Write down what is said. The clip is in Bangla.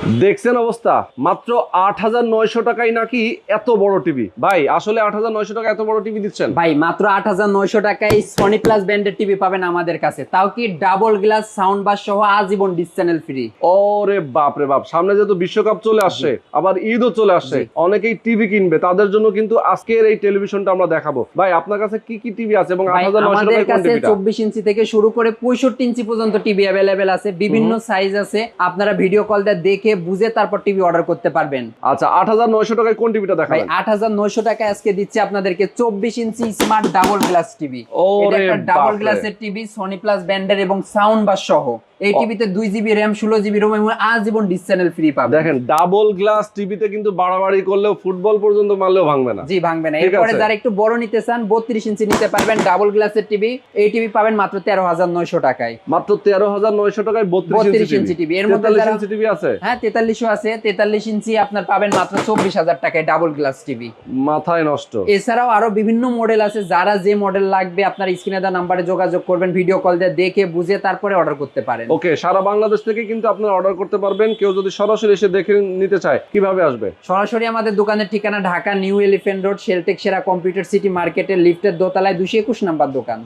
দেখছেন অবস্থা, মাত্র ৮,৯০০ টাকায় নাকি এত বড় টিভি। ভাই আসলে ৮,৯০০ টাকা এত বড় টিভি দিচ্ছেন? ভাই মাত্র ৮৯০০ টাকায় সনি প্লাস ব্র্যান্ডের টিভি পাবেন আমাদের কাছে, তাও কি ডাবল গ্লাস সাউন্ড বাস সহ আজীবন ডিশ চ্যানেল ফ্রি। ওরে বাপ রে বাপ, সামনে যেহেতু বিশ্বকাপ চলে আসছে, আবার ঈদও চলে আসছে, অনেকেই টিভি কিনবে, তাদের জন্য কিন্তু আজকের এই টেলিভিশনটা আমরা দেখাবো। ভাই আপনার কাছে কি কি টিভি আছে এবং ৮,৯০০ আমাদের টাকায় কোন কাছে টিভিটা? 24 ইঞ্চি থেকে শুরু করে 65 ইঞ্চি পর্যন্ত টিভি অ্যাভেলেবেল আছে, বিভিন্ন সাইজ আছে। আপনারা ভিডিও কল দিয়ে দেখে বুঝে তারপর টিভি অর্ডার করতে পারবেন। আচ্ছা, ৮,৯০০ টাকায় কোন টিভিটা ভাই দেখাবেন? ৮৯০০ টাকায় আজকে দিচ্ছে আপনাদেরকে 24 ইঞ্চি স্মার্ট ডাবল গ্লাস টিভি। এটা ওরে একটা ডাবল বাপরে। গ্লাসের টিভি, সনি প্লাস ব্র্যান্ডের এবং সাউন্ড বাস সহ। এই টিভিতে 2 জিবি র্যাম, 16 জিবি রোম এবং আজীবন ডিশ চ্যানেল ফ্রি পাবেন। দেখেন, ডাবল গ্লাস টিভিতে কিন্তু বাড়াবাড়ি করলেও ফুটবল পর্যন্ত মারলেও ভাঙবে না। জি, ভাঙবে না। ঠিক এরপরে আছে। যারা একটু বড় নিতে চান 32 ইঞ্চি নিতে পারবেন ডাবল গ্লাসের টিভি। এই টিভি পাবেন মাত্র 13,900 টাকায়। মাত্র 13,900 টাকায় 32 ইঞ্চি টিভি। এর মধ্যে 43 যারা ইঞ্চি টিভি আছে? হ্যাঁ 43ও আছে। 43 ইঞ্চি আপনার পাবেন মাত্র 24,000 টাকায় ডাবল গ্লাস টিভি। মাথায় নষ্ট। এছাড়াও আরো বিভিন্ন মডেল আছে, যারা যে মডেল লাগবে আপনার স্ক্রিনে দেওয়া নাম্বারে যোগাযোগ করবেন, ভিডিও কল দিয়ে দেখে বুঝে তারপরে অর্ডার করতে পারেন। ওকে, সারা বাংলাদেশ থেকে কিন্তু আপনারা অর্ডার করতে পারবেন। কেউ যদি সরাসরি এসে দেখে নিতে চায়, কিভাবে আসবে? সরাসরি আমাদের দোকানের ঠিকানা Dhaka new elephant road, Sheltech সেরা কম্পিউটার সিটি মার্কেটের লিফটের দোতলায় 221 নাম্বার দোকান।